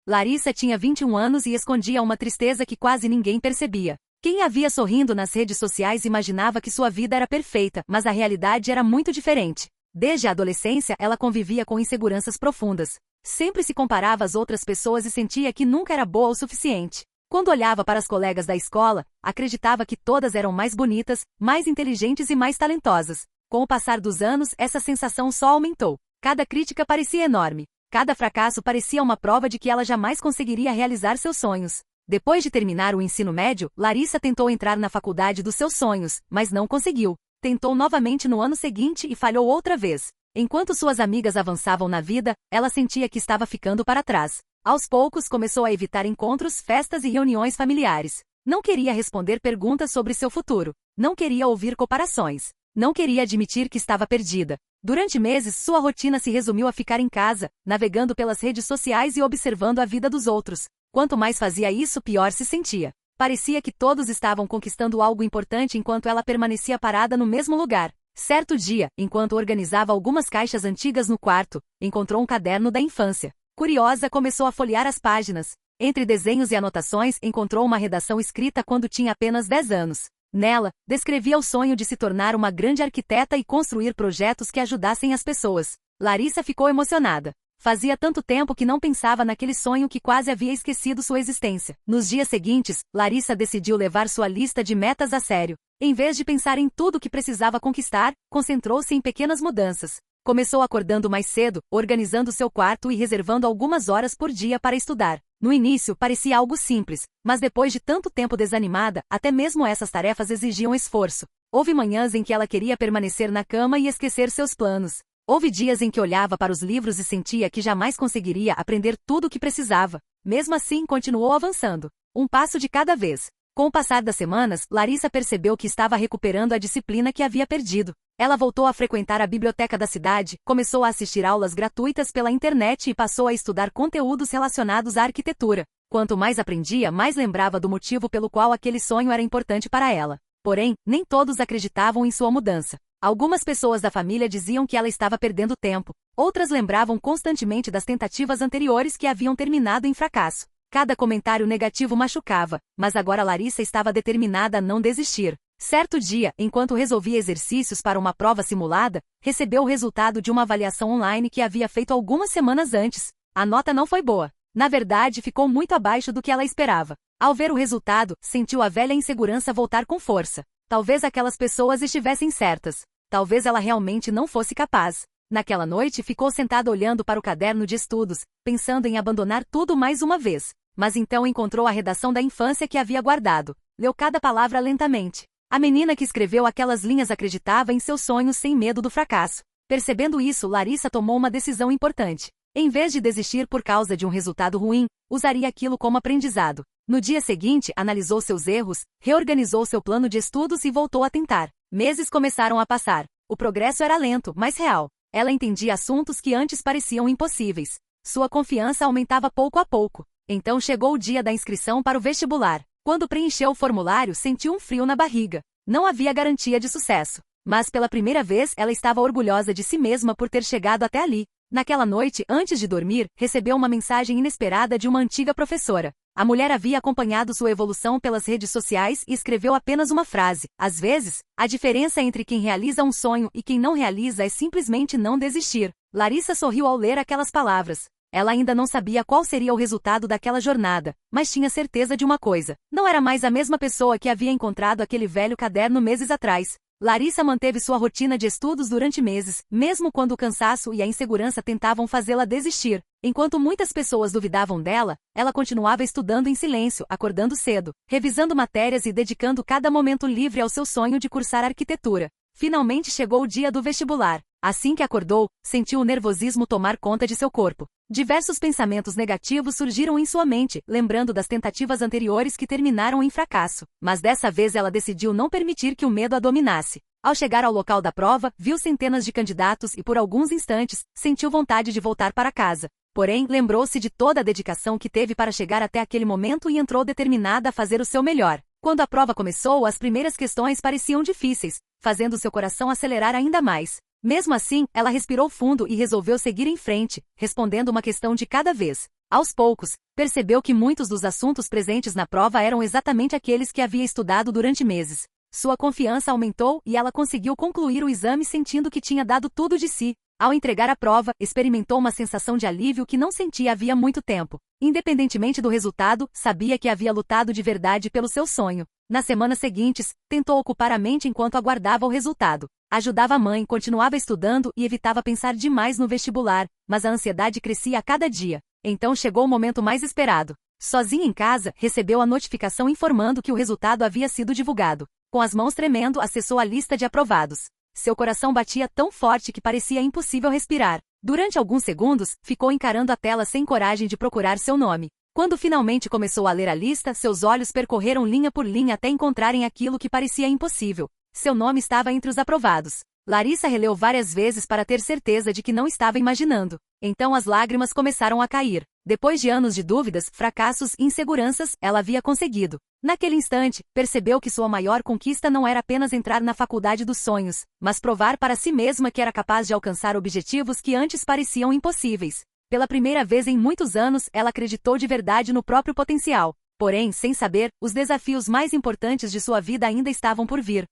Larissa tinha 21 anos e escondia uma tristeza que quase ninguém percebia. Quem a via sorrindo nas redes sociais imaginava que sua vida era perfeita, mas a realidade era muito diferente. Desde a adolescência, ela convivia com inseguranças profundas. Sempre se comparava às outras pessoas e sentia que nunca era boa o suficiente. Quando olhava para as colegas da escola, acreditava que todas eram mais bonitas, mais inteligentes e mais talentosas. Com o passar dos anos, essa sensação só aumentou. Cada crítica parecia enorme. Cada fracasso parecia uma prova de que ela jamais conseguiria realizar seus sonhos. Depois de terminar o ensino médio, Larissa tentou entrar na faculdade dos seus sonhos, mas não conseguiu. Tentou novamente no ano seguinte e falhou outra vez. Enquanto suas amigas avançavam na vida, ela sentia que estava ficando para trás. Aos poucos, começou a evitar encontros, festas e reuniões familiares. Não queria responder perguntas sobre seu futuro. Não queria ouvir comparações. Não queria admitir que estava perdida. Durante meses, sua rotina se resumiu a ficar em casa, navegando pelas redes sociais e observando a vida dos outros. Quanto mais fazia isso, pior se sentia. Parecia que todos estavam conquistando algo importante enquanto ela permanecia parada no mesmo lugar. Certo dia, enquanto organizava algumas caixas antigas no quarto, encontrou um caderno da infância. Curiosa, começou a folhear as páginas. Entre desenhos e anotações, encontrou uma redação escrita quando tinha apenas 10 anos. Nela, descrevia o sonho de se tornar uma grande arquiteta e construir projetos que ajudassem as pessoas. Larissa ficou emocionada. Fazia tanto tempo que não pensava naquele sonho que quase havia esquecido sua existência. Nos dias seguintes, Larissa decidiu levar sua lista de metas a sério. Em vez de pensar em tudo que precisava conquistar, concentrou-se em pequenas mudanças. Começou acordando mais cedo, organizando seu quarto e reservando algumas horas por dia para estudar. No início, parecia algo simples, mas depois de tanto tempo desanimada, até mesmo essas tarefas exigiam esforço. Houve manhãs em que ela queria permanecer na cama e esquecer seus planos. Houve dias em que olhava para os livros e sentia que jamais conseguiria aprender tudo o que precisava. Mesmo assim, continuou avançando. Um passo de cada vez. Com o passar das semanas, Larissa percebeu que estava recuperando a disciplina que havia perdido. Ela voltou a frequentar a biblioteca da cidade, começou a assistir aulas gratuitas pela internet e passou a estudar conteúdos relacionados à arquitetura. Quanto mais aprendia, mais lembrava do motivo pelo qual aquele sonho era importante para ela. Porém, nem todos acreditavam em sua mudança. Algumas pessoas da família diziam que ela estava perdendo tempo. Outras lembravam constantemente das tentativas anteriores que haviam terminado em fracasso. Cada comentário negativo machucava, mas agora Larissa estava determinada a não desistir. Certo dia, enquanto resolvia exercícios para uma prova simulada, recebeu o resultado de uma avaliação online que havia feito algumas semanas antes. A nota não foi boa. Na verdade, ficou muito abaixo do que ela esperava. Ao ver o resultado, sentiu a velha insegurança voltar com força. Talvez aquelas pessoas estivessem certas. Talvez ela realmente não fosse capaz. Naquela noite, ficou sentada olhando para o caderno de estudos, pensando em abandonar tudo mais uma vez. Mas então encontrou a redação da infância que havia guardado. Leu cada palavra lentamente. A menina que escreveu aquelas linhas acreditava em seus sonhos sem medo do fracasso. Percebendo isso, Larissa tomou uma decisão importante. Em vez de desistir por causa de um resultado ruim, usaria aquilo como aprendizado. No dia seguinte, analisou seus erros, reorganizou seu plano de estudos e voltou a tentar. Meses começaram a passar. O progresso era lento, mas real. Ela entendia assuntos que antes pareciam impossíveis. Sua confiança aumentava pouco a pouco. Então chegou o dia da inscrição para o vestibular. Quando preencheu o formulário, sentiu um frio na barriga. Não havia garantia de sucesso. Mas pela primeira vez, ela estava orgulhosa de si mesma por ter chegado até ali. Naquela noite, antes de dormir, recebeu uma mensagem inesperada de uma antiga professora. A mulher havia acompanhado sua evolução pelas redes sociais e escreveu apenas uma frase. Às vezes, a diferença entre quem realiza um sonho e quem não realiza é simplesmente não desistir. Larissa sorriu ao ler aquelas palavras. Ela ainda não sabia qual seria o resultado daquela jornada, mas tinha certeza de uma coisa. Não era mais a mesma pessoa que havia encontrado aquele velho caderno meses atrás. Larissa manteve sua rotina de estudos durante meses, mesmo quando o cansaço e a insegurança tentavam fazê-la desistir. Enquanto muitas pessoas duvidavam dela, ela continuava estudando em silêncio, acordando cedo, revisando matérias e dedicando cada momento livre ao seu sonho de cursar arquitetura. Finalmente chegou o dia do vestibular. Assim que acordou, sentiu o nervosismo tomar conta de seu corpo. Diversos pensamentos negativos surgiram em sua mente, lembrando das tentativas anteriores que terminaram em fracasso. Mas dessa vez ela decidiu não permitir que o medo a dominasse. Ao chegar ao local da prova, viu centenas de candidatos e por alguns instantes, sentiu vontade de voltar para casa. Porém, lembrou-se de toda a dedicação que teve para chegar até aquele momento e entrou determinada a fazer o seu melhor. Quando a prova começou, as primeiras questões pareciam difíceis, fazendo seu coração acelerar ainda mais. Mesmo assim, ela respirou fundo e resolveu seguir em frente, respondendo uma questão de cada vez. Aos poucos, percebeu que muitos dos assuntos presentes na prova eram exatamente aqueles que havia estudado durante meses. Sua confiança aumentou e ela conseguiu concluir o exame sentindo que tinha dado tudo de si. Ao entregar a prova, experimentou uma sensação de alívio que não sentia havia muito tempo. Independentemente do resultado, sabia que havia lutado de verdade pelo seu sonho. Nas semanas seguintes, tentou ocupar a mente enquanto aguardava o resultado. Ajudava a mãe, continuava estudando e evitava pensar demais no vestibular, mas a ansiedade crescia a cada dia. Então chegou o momento mais esperado. Sozinha em casa, recebeu a notificação informando que o resultado havia sido divulgado. Com as mãos tremendo, acessou a lista de aprovados. Seu coração batia tão forte que parecia impossível respirar. Durante alguns segundos, ficou encarando a tela sem coragem de procurar seu nome. Quando finalmente começou a ler a lista, seus olhos percorreram linha por linha até encontrarem aquilo que parecia impossível. Seu nome estava entre os aprovados. Larissa releu várias vezes para ter certeza de que não estava imaginando. Então as lágrimas começaram a cair. Depois de anos de dúvidas, fracassos e inseguranças, ela havia conseguido. Naquele instante, percebeu que sua maior conquista não era apenas entrar na faculdade dos sonhos, mas provar para si mesma que era capaz de alcançar objetivos que antes pareciam impossíveis. Pela primeira vez em muitos anos, ela acreditou de verdade no próprio potencial. Porém, sem saber, os desafios mais importantes de sua vida ainda estavam por vir.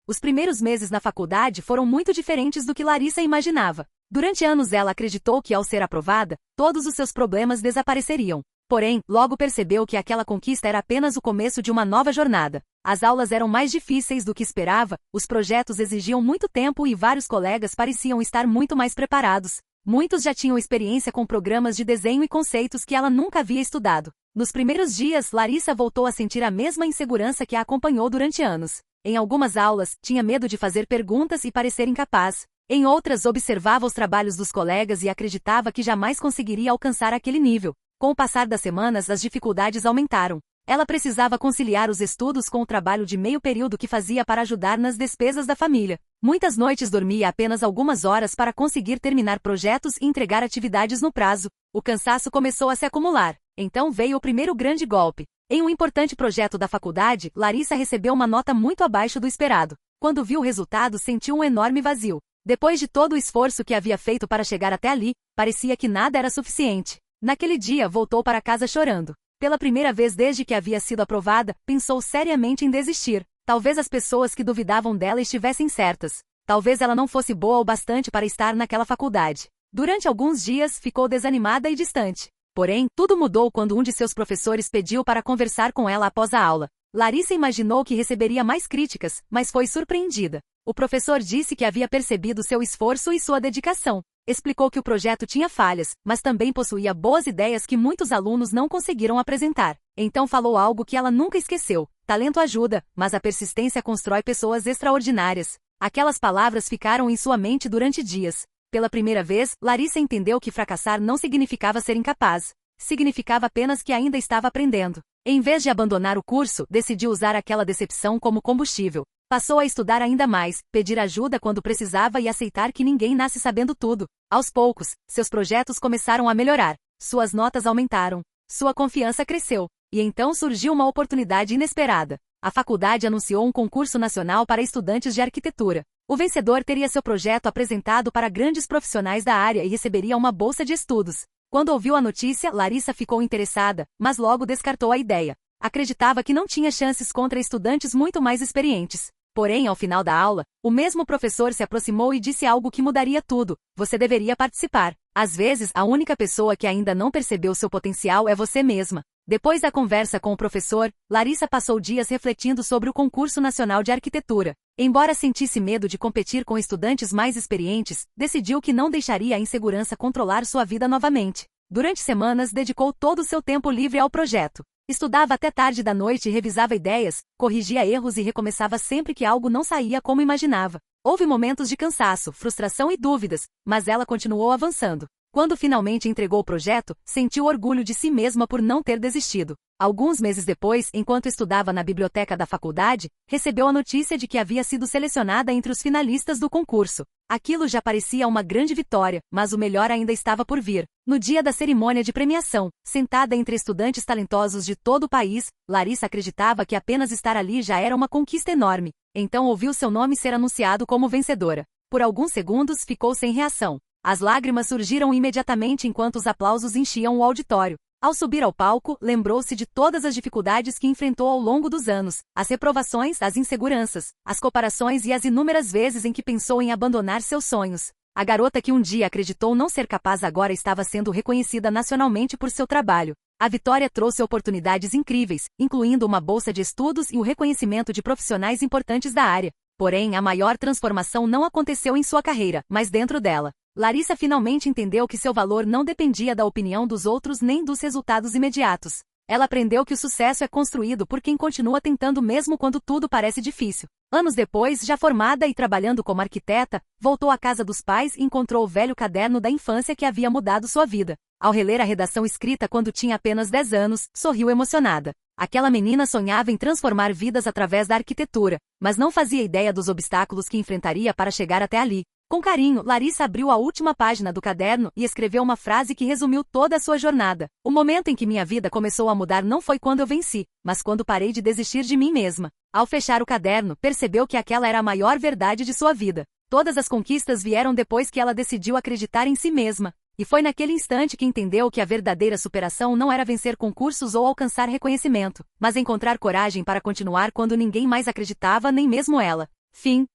Os primeiros meses na faculdade foram muito diferentes do que Larissa imaginava. Durante anos ela acreditou que ao ser aprovada, todos os seus problemas desapareceriam. Porém, logo percebeu que aquela conquista era apenas o começo de uma nova jornada. As aulas eram mais difíceis do que esperava, os projetos exigiam muito tempo e vários colegas pareciam estar muito mais preparados. Muitos já tinham experiência com programas de desenho e conceitos que ela nunca havia estudado. Nos primeiros dias, Larissa voltou a sentir a mesma insegurança que a acompanhou durante anos. Em algumas aulas, tinha medo de fazer perguntas e parecer incapaz. Em outras, observava os trabalhos dos colegas e acreditava que jamais conseguiria alcançar aquele nível. Com o passar das semanas, as dificuldades aumentaram. Ela precisava conciliar os estudos com o trabalho de meio período que fazia para ajudar nas despesas da família. Muitas noites dormia apenas algumas horas para conseguir terminar projetos e entregar atividades no prazo. O cansaço começou a se acumular. Então veio o primeiro grande golpe. Em um importante projeto da faculdade, Larissa recebeu uma nota muito abaixo do esperado. Quando viu o resultado, sentiu um enorme vazio. Depois de todo o esforço que havia feito para chegar até ali, parecia que nada era suficiente. Naquele dia, voltou para casa chorando. Pela primeira vez desde que havia sido aprovada, pensou seriamente em desistir. Talvez as pessoas que duvidavam dela estivessem certas. Talvez ela não fosse boa o bastante para estar naquela faculdade. Durante alguns dias, ficou desanimada e distante. Porém, tudo mudou quando um de seus professores pediu para conversar com ela após a aula. Larissa imaginou que receberia mais críticas, mas foi surpreendida. O professor disse que havia percebido seu esforço e sua dedicação. Explicou que o projeto tinha falhas, mas também possuía boas ideias que muitos alunos não conseguiram apresentar. Então falou algo que ela nunca esqueceu: talento ajuda, mas a persistência constrói pessoas extraordinárias. Aquelas palavras ficaram em sua mente durante dias. Pela primeira vez, Larissa entendeu que fracassar não significava ser incapaz. Significava apenas que ainda estava aprendendo. Em vez de abandonar o curso, decidiu usar aquela decepção como combustível. Passou a estudar ainda mais, pedir ajuda quando precisava e aceitar que ninguém nasce sabendo tudo. Aos poucos, seus projetos começaram a melhorar. Suas notas aumentaram. Sua confiança cresceu. E então surgiu uma oportunidade inesperada. A faculdade anunciou um concurso nacional para estudantes de arquitetura. O vencedor teria seu projeto apresentado para grandes profissionais da área e receberia uma bolsa de estudos. Quando ouviu a notícia, Larissa ficou interessada, mas logo descartou a ideia. Acreditava que não tinha chances contra estudantes muito mais experientes. Porém, ao final da aula, o mesmo professor se aproximou e disse algo que mudaria tudo: você deveria participar. Às vezes, a única pessoa que ainda não percebeu seu potencial é você mesma. Depois da conversa com o professor, Larissa passou dias refletindo sobre o concurso nacional de arquitetura. Embora sentisse medo de competir com estudantes mais experientes, decidiu que não deixaria a insegurança controlar sua vida novamente. Durante semanas, dedicou todo o seu tempo livre ao projeto. Estudava até tarde da noite e revisava ideias, corrigia erros e recomeçava sempre que algo não saía como imaginava. Houve momentos de cansaço, frustração e dúvidas, mas ela continuou avançando. Quando finalmente entregou o projeto, sentiu orgulho de si mesma por não ter desistido. Alguns meses depois, enquanto estudava na biblioteca da faculdade, recebeu a notícia de que havia sido selecionada entre os finalistas do concurso. Aquilo já parecia uma grande vitória, mas o melhor ainda estava por vir. No dia da cerimônia de premiação, sentada entre estudantes talentosos de todo o país, Larissa acreditava que apenas estar ali já era uma conquista enorme. Então ouviu seu nome ser anunciado como vencedora. Por alguns segundos ficou sem reação. As lágrimas surgiram imediatamente enquanto os aplausos enchiam o auditório. Ao subir ao palco, lembrou-se de todas as dificuldades que enfrentou ao longo dos anos, as reprovações, as inseguranças, as comparações e as inúmeras vezes em que pensou em abandonar seus sonhos. A garota que um dia acreditou não ser capaz agora estava sendo reconhecida nacionalmente por seu trabalho. A vitória trouxe oportunidades incríveis, incluindo uma bolsa de estudos e o reconhecimento de profissionais importantes da área. Porém, a maior transformação não aconteceu em sua carreira, mas dentro dela. Larissa finalmente entendeu que seu valor não dependia da opinião dos outros nem dos resultados imediatos. Ela aprendeu que o sucesso é construído por quem continua tentando mesmo quando tudo parece difícil. Anos depois, já formada e trabalhando como arquiteta, voltou à casa dos pais e encontrou o velho caderno da infância que havia mudado sua vida. Ao reler a redação escrita quando tinha apenas 10 anos, sorriu emocionada. Aquela menina sonhava em transformar vidas através da arquitetura, mas não fazia ideia dos obstáculos que enfrentaria para chegar até ali. Com carinho, Larissa abriu a última página do caderno e escreveu uma frase que resumiu toda a sua jornada. O momento em que minha vida começou a mudar não foi quando eu venci, mas quando parei de desistir de mim mesma. Ao fechar o caderno, percebeu que aquela era a maior verdade de sua vida. Todas as conquistas vieram depois que ela decidiu acreditar em si mesma. E foi naquele instante que entendeu que a verdadeira superação não era vencer concursos ou alcançar reconhecimento, mas encontrar coragem para continuar quando ninguém mais acreditava, nem mesmo ela. Fim.